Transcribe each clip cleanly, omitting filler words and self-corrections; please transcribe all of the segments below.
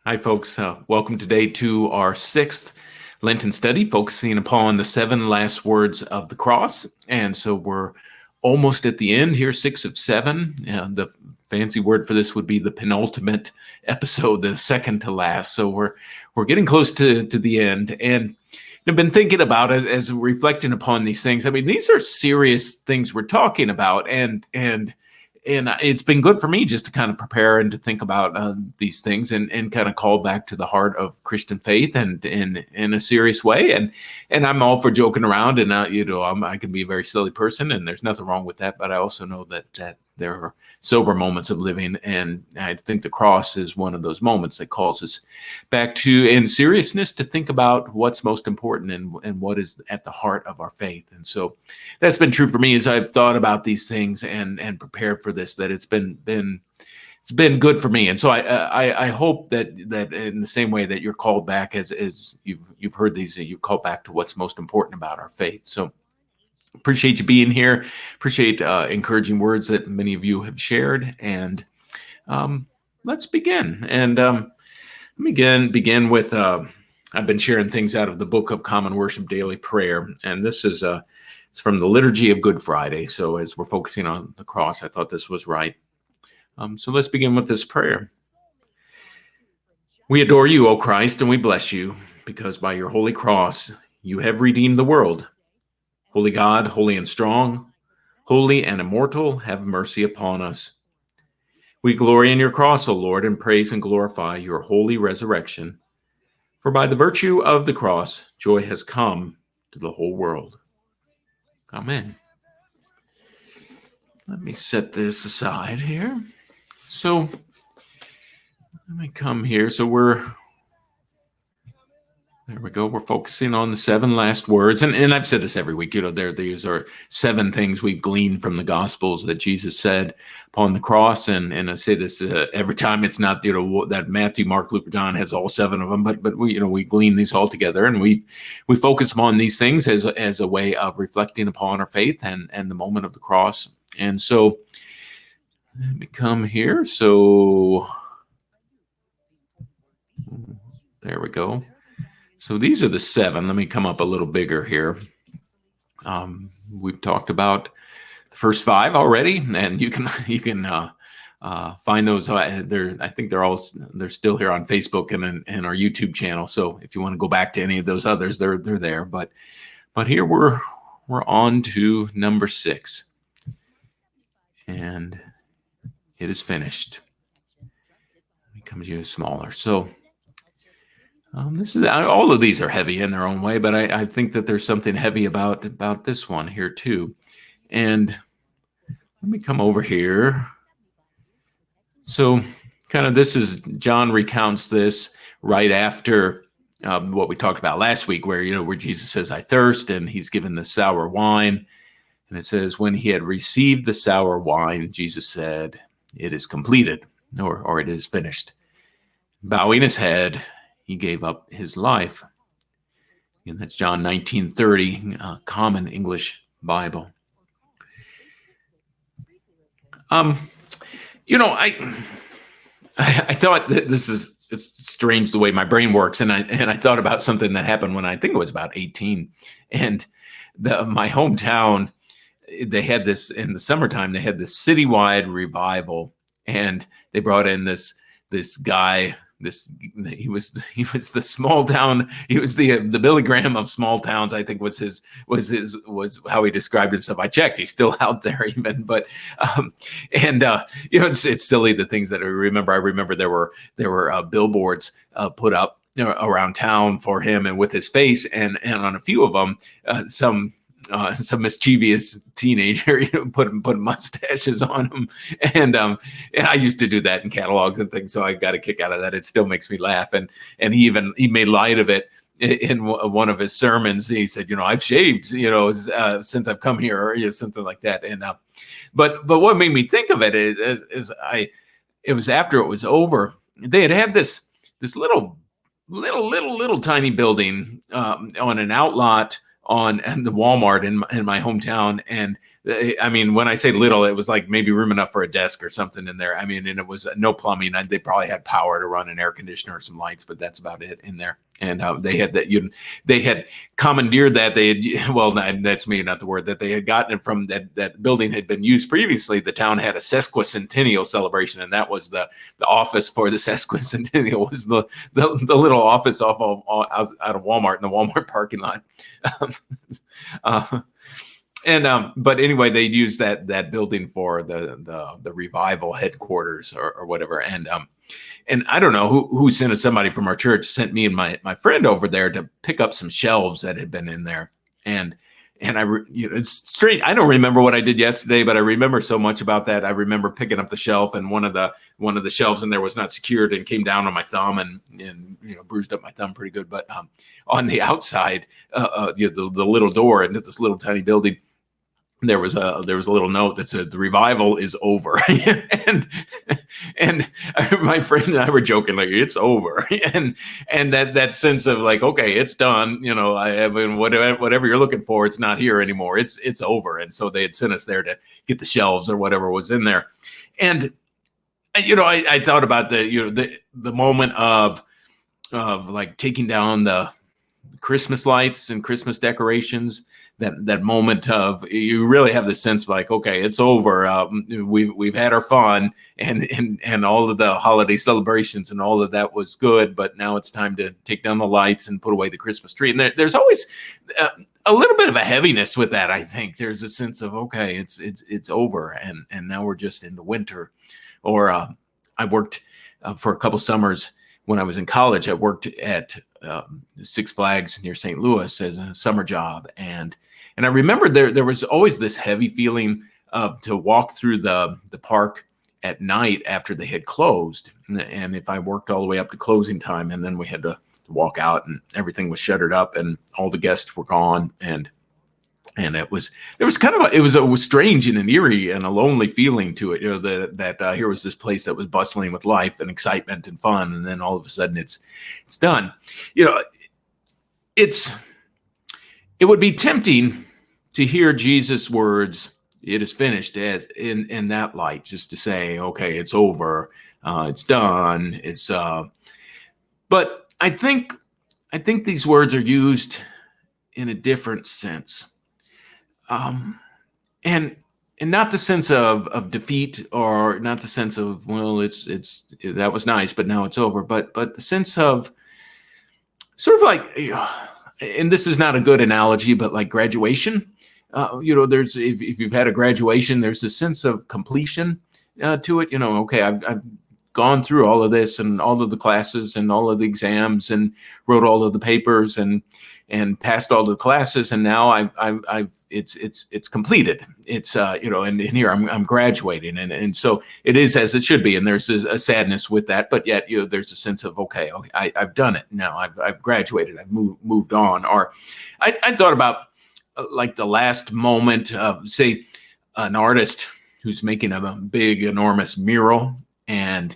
Hi, folks. Welcome today to our sixth Lenten study, focusing upon the 7 last words of the cross. And so we're almost at the end here, 6 of 7. The fancy word for this would be the penultimate episode, the second to last. So we're getting close to the end. And I've been thinking about it as reflecting upon these things. I mean, these are serious things we're talking about, and it's been good for me just to kind of prepare and to think about these things and kind of call back to the heart of Christian faith and in a serious way. And I'm all for joking around, and I can be a very silly person, and there's nothing wrong with that. But I also know that there are sober moments of living, and I think the cross is one of those moments that calls us back to, in seriousness, to think about what's most important and what is at the heart of our faith. And so that's been true for me as I've thought about these things and prepared for this, that it's been good for me. And so I hope that in the same way that you're called back, as you've heard these, you call back to what's most important about our faith. So appreciate you being here. Appreciate encouraging words that many of you have shared. And let's begin. And let me begin with I've been sharing things out of the Book of Common Worship Daily Prayer, and this is it's from the Liturgy of Good Friday. So as we're focusing on the cross, I thought this was right. So let's begin with this prayer. We adore you, O Christ, and we bless you, because by your holy cross you have redeemed the world. Holy God, holy and strong, holy and immortal, have mercy upon us. We glory in your cross, O Lord, and praise and glorify your holy resurrection. For by the virtue of the cross, joy has come to the whole world. Amen. Let me set this aside here. So let me come here. So there we go. We're focusing on the 7 last words. And I've said this every week. These are 7 things we've gleaned from the Gospels that Jesus said upon the cross. And I say this every time. It's not, that Matthew, Mark, Luke, John has all 7 of them, but we glean these all together, and we focus upon these things as a way of reflecting upon our faith and the moment of the cross. And so let me come here. So there we go. So these are the 7. Let me come up a little bigger here. We've talked about the first 5 already, and you can find those. I think they're still here on Facebook and our YouTube channel. So if you want to go back to any of those others, they're there. But here we're on to number 6, and it is finished. Let me come to you smaller. So. All of these are heavy in their own way, but I think that there's something heavy about this one here too. And let me come over here. So John recounts this right after what we talked about last week, where Jesus says, "I thirst," and he's given the sour wine. And it says, when he had received the sour wine, Jesus said, "It is completed," or "it is finished." Bowing his head, he gave up his life. And that's John 19:30, Common English Bible. I thought that it's strange the way my brain works, and I thought about something that happened when I think it was about 18, and my hometown, they had this in the summertime. They had this citywide revival, and they brought in this guy. He was the small town. He was the Billy Graham of small towns, I think was how he described himself. I checked; he's still out there even. But it's silly the things that I remember. I remember there were billboards put up around town for him and with his face, and on a few of them, some mischievous teenager put mustaches on him, and I used to do that in catalogs and things, so I got a kick out of that. It still makes me laugh, and he made light of it in one of his sermons. He said, "I've shaved, since I've come here," or something like that. And but what made me think of it it was after it was over. They had this little tiny building on an outlot on the Walmart in my hometown, and I mean, when I say little, it was like maybe room enough for a desk or something in there. I mean, and it was no plumbing. They probably had power to run an air conditioner or some lights, but that's about it in there. And they had that. They had commandeered that. They had, well, that's me, not the word, that they had gotten it from that building had been used previously. The town had a sesquicentennial celebration, and that was the office for the sesquicentennial was the little office out of Walmart in the Walmart parking lot. But anyway, they'd use that building for the revival headquarters or whatever. And I don't know who sent somebody from our church sent me and my friend over there to pick up some shelves that had been in there. And it's strange. I don't remember what I did yesterday, but I remember so much about that. I remember picking up the shelf, and one of the shelves in there was not secured and came down on my thumb and bruised up my thumb pretty good. But on the outside, the little door into this little tiny building, there was a little note that said the revival is over. and my friend and I were joking, like, it's over. and that sense of like, okay, it's done. I mean, whatever you're looking for, it's not here anymore. It's over. And so they had sent us there to get the shelves or whatever was in there. And I thought about the moment of like taking down the Christmas lights and Christmas decorations. That moment of, you really have the sense of like, okay, it's over. We've had our fun and all of the holiday celebrations and all of that was good, but now it's time to take down the lights and put away the Christmas tree. And there's always a little bit of a heaviness with that. I think there's a sense of, okay, it's over, and now we're just into winter. Or I worked for a couple summers when I was in college. I worked at Six Flags near St. Louis as a summer job, and I remember there was always this heavy feeling to walk through the park at night after they had closed, and if I worked all the way up to closing time, and then we had to walk out, and everything was shuttered up, and all the guests were gone, and it was strange and an eerie and a lonely feeling to it. That here was this place that was bustling with life and excitement and fun, and then all of a sudden it's done. It would be tempting to hear Jesus' words, "It is finished," in that light, just to say, okay, it's over, it's done. But I think these words are used in a different sense. And not the sense of defeat, or not the sense of, well, it's that was nice, but now it's over. But the sense of sort of like, and this is not a good analogy, but like graduation. There's if you've had a graduation, there's a sense of completion to it. Okay, I've gone through all of this and all of the classes and all of the exams and wrote all of the papers and passed all the classes, and now it's completed. It's and here I'm graduating, and so it is as it should be, and there's a sadness with that, but yet there's a sense of, okay, I've done it now. I've graduated. I've moved on. Or I thought about like the last moment of, say, an artist who's making a big, enormous mural, and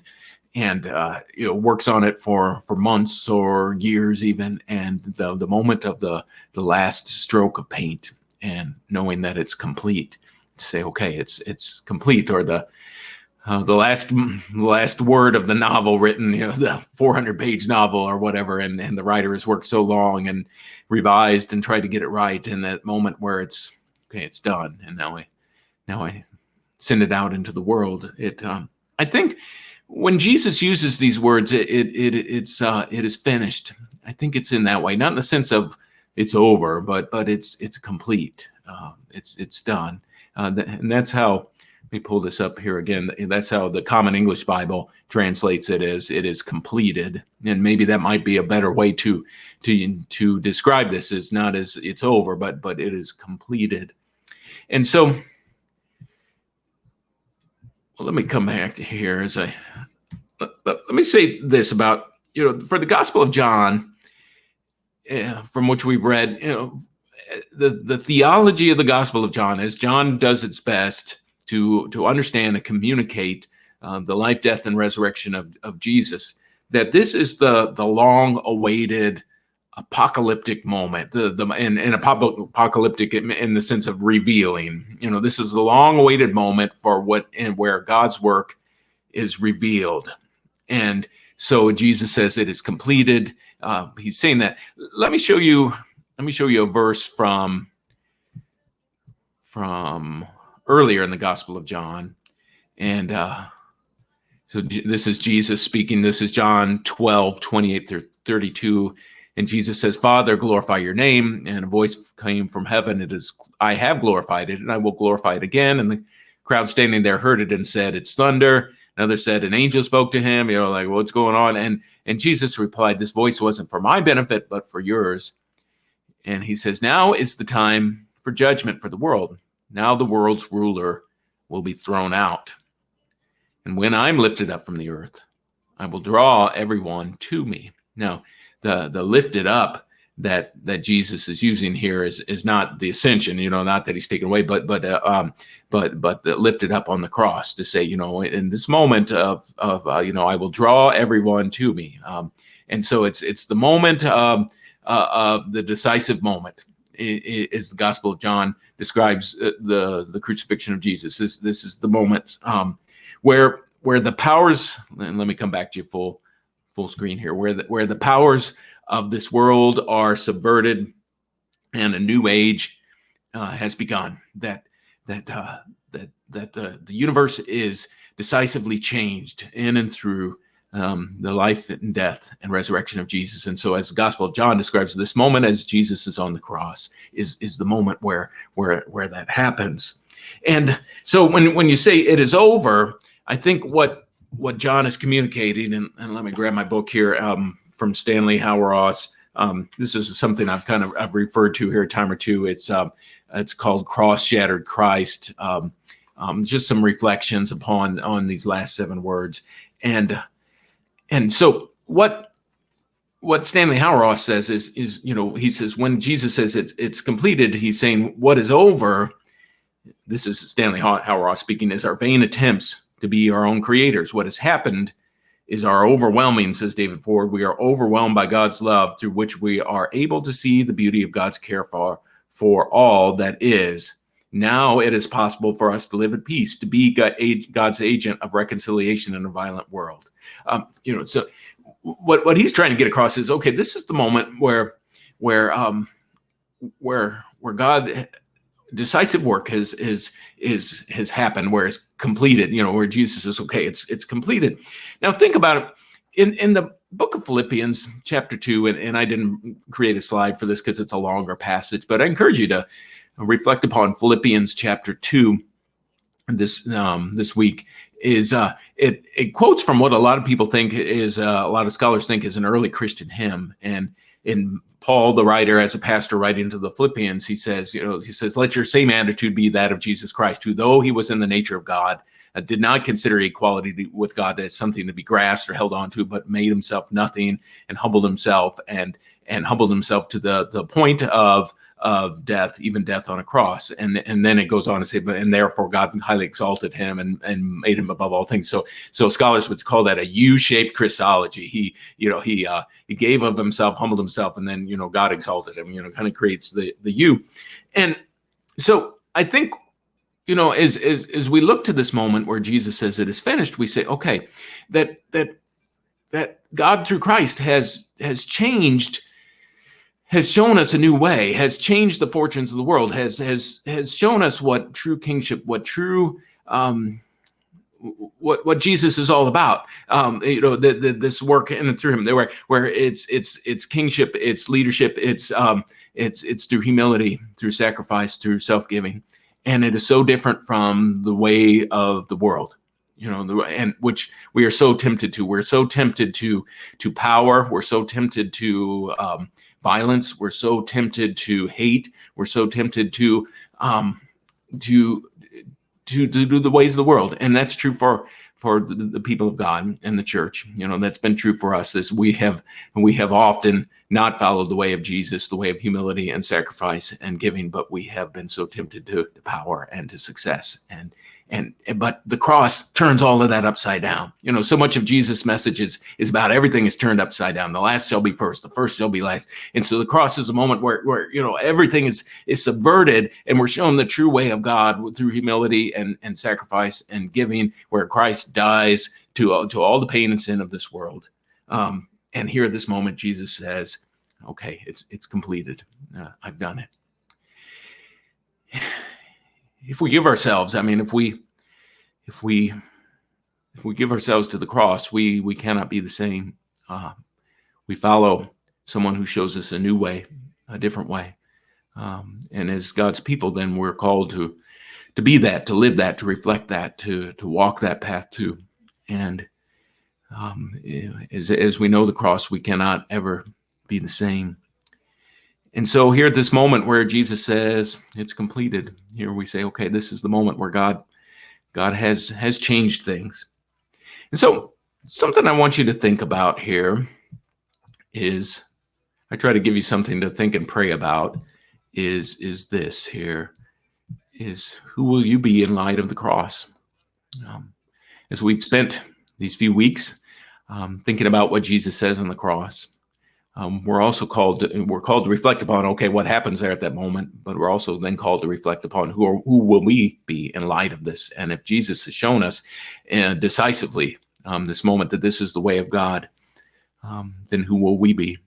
works on it for months or years even, and the moment of the last stroke of paint, and knowing that it's complete, to say, okay, it's complete. Or the last word of the novel written, the 400-page novel or whatever, and the writer has worked so long and revised and tried to get it right, and that moment where it's okay, it's done, and now I send it out into the world. I think when Jesus uses these words, it is finished. I think it's in that way, not in the sense of it's over, but it's complete. It's done, and that's how. Let me pull this up here again. That's how the Common English Bible translates it, as it is completed. And maybe that might be a better way to describe this, is not as it's over, but it is completed. And so, well, let me come back to here as let me say this about, for the Gospel of John, from which we've read, the theology of the Gospel of John, as John does its best to understand and communicate the life, death, and resurrection of Jesus, that this is the long-awaited apocalyptic moment, and apocalyptic in the sense of revealing. This is the long-awaited moment for where God's work is revealed. And so Jesus says it is completed. He's saying that. Let me show you a verse from earlier in the Gospel of John. And so this is Jesus speaking. This is John 12:28-32. And Jesus says, "Father, glorify your name." And a voice came from heaven. "It is, I have glorified it, and I will glorify it again." And the crowd standing there heard it and said, "It's thunder." Another said, "An angel spoke to him." Like, what's going on? And Jesus replied, "This voice wasn't for my benefit, but for yours." And he says, "Now is the time for judgment for the world. Now the world's ruler will be thrown out. And when I'm lifted up from the earth, I will draw everyone to me." Now, the lifted up that Jesus is using here is not the ascension, not that he's taken away, but the lifted up on the cross to say, in this moment of I will draw everyone to me. And so it's the moment of the decisive moment. Is the Gospel of John describes the crucifixion of Jesus. This is the moment where the powers, and let me come back to you full screen here, where the powers of this world are subverted and a new age has begun. That the universe is decisively changed in and through the life and death and resurrection of Jesus. And so, as the Gospel of John describes, this moment as Jesus is on the cross is the moment where that happens. And so, when you say it is over, I think what John is communicating, and let me grab my book here from Stanley Hauerwas. This is something I've referred to here a time or two. It's called "Cross Shattered Christ." Just some reflections on these last 7 words, and so what Stanley Hauerwas says is he says when Jesus says it's completed, he's saying what is over. This is Stanley Hauerwas speaking, is our vain attempts to be our own creators. What has happened is our overwhelming, says David Ford, we are overwhelmed by God's love, through which we are able to see the beauty of God's care for all that is. Now it is possible for us to live at peace, to be God's agent of reconciliation in a violent world. So what he's trying to get across is, okay, this is the moment where God decisive work has happened, where it's completed, where Jesus says, okay, it's completed. Now think about it. In the book of Philippians, chapter 2, and I didn't create a slide for this because it's a longer passage, but I encourage you to reflect upon Philippians chapter 2 this week. It quotes from what a lot of people think is, a lot of scholars think is an early Christian hymn. And in Paul, the writer, as a pastor writing to the Philippians, he says, "Let your same attitude be that of Jesus Christ, who, though he was in the nature of God, did not consider equality with God as something to be grasped or held on to, but made himself nothing and humbled himself to the point of death, even death on a cross." And then it goes on to say, and therefore God highly exalted him and made him above all things. So scholars would call that a U-shaped Christology. He gave of himself, humbled himself, and then God exalted him. Kind of creates the U. And so I think as we look to this moment where Jesus says it is finished, we say, okay, that God through Christ has changed. Has shown us a new way, has changed the fortunes of the world, has shown us what true kingship, what true, what Jesus is all about. This work in and through him, where it's kingship, it's leadership, it's through humility, through sacrifice, through self-giving, and it is so different from the way of the world. And which we are so tempted to. We're so tempted to power. We're so tempted to violence. We're so tempted to hate. We're so tempted to do the ways of the world, and that's true for the people of God and the church. That's been true for us. As we have often not followed the way of Jesus, the way of humility and sacrifice and giving, but we have been so tempted to power and to success but the cross turns all of that upside down. So much of Jesus' message is about everything is turned upside down. The last shall be first, the first shall be last. And so the cross is a moment where everything is subverted, and we're shown the true way of God through humility and sacrifice and giving, where Christ dies to all the pain and sin of this world. And here at this moment, Jesus says, okay, it's completed. I've done it. If we give ourselves, if we give ourselves to the cross, we cannot be the same. We follow someone who shows us a new way, a different way. And as God's people, then we're called to be that, to live that, to reflect that, to walk that path too. And as we know the cross, we cannot ever be the same. And so here at this moment where Jesus says it's completed, here we say, okay, this is the moment where God has changed things. And so something I want you to think about here is, I try to give you something to think and pray about, is this here, is who will you be in light of the cross? As we've spent these few weeks thinking about what Jesus says on the cross, we're also called to reflect upon, okay, what happens there at that moment, but we're also then called to reflect upon who will we be in light of this. And if Jesus has shown us decisively this moment that this is the way of God, then who will we be?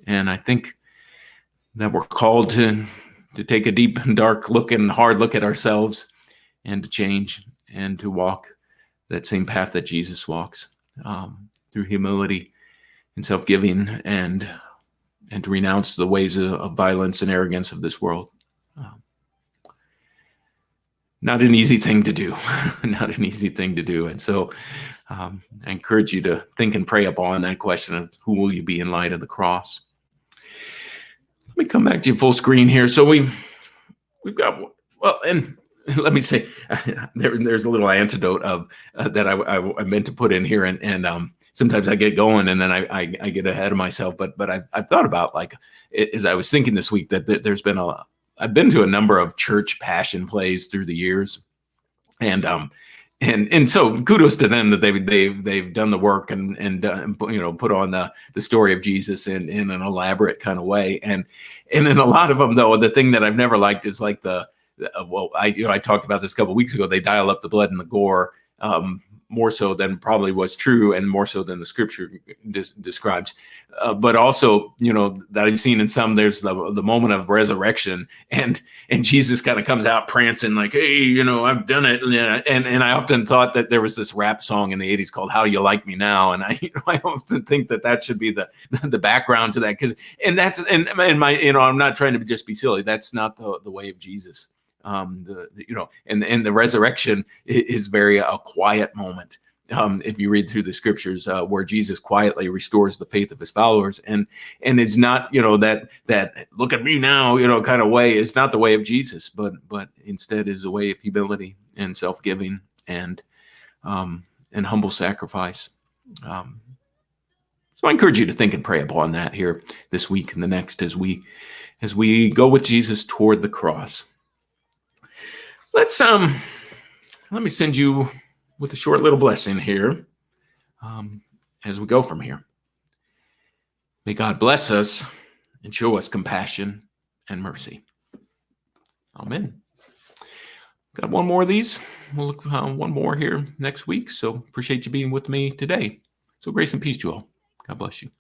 And I think that we're called to take a deep and dark look and hard look at ourselves, and to change and to walk that same path that Jesus walks, through humility and self-giving, and to renounce the ways of violence and arrogance of this world. Not an easy thing to do. Not an easy thing to do. And so I encourage you to think and pray upon that question of who will you be in light of the cross. Let me come back to you full screen here. So we've got, well, and let me say, there's a little antidote of that I meant to put in here, and sometimes I get going and then I get ahead of myself. But I've thought about, like, as I was thinking this week, that I've been to a number of church passion plays through the years, and so kudos to them that they've done the work and put on the story of Jesus in an elaborate kind of way, and in a lot of them, though, the thing that I've never liked is like I talked about this a couple of weeks ago. They dial up the blood and the gore more so than probably was true, and more so than the scripture describes. But also, that I've seen in some, there's the moment of resurrection, and Jesus kind of comes out prancing like, hey, I've done it. And I often thought that there was this rap song in the 80s called How You Like Me Now. And I often think that should be the background to that, and I'm not trying to just be silly. That's not the way of Jesus. And the resurrection is very a quiet moment. If you read through the scriptures, where Jesus quietly restores the faith of his followers, and is not, that look at me now, kind of way, is not the way of Jesus, but instead is a way of humility and self-giving and humble sacrifice. So I encourage you to think and pray upon that here this week and the next, as we go with Jesus toward the cross. Let me send you with a short little blessing here as we go from here. May God bless us and show us compassion and mercy. Amen. Got one more of these. We'll look one more here next week. So appreciate you being with me today. So grace and peace to you all. God bless you.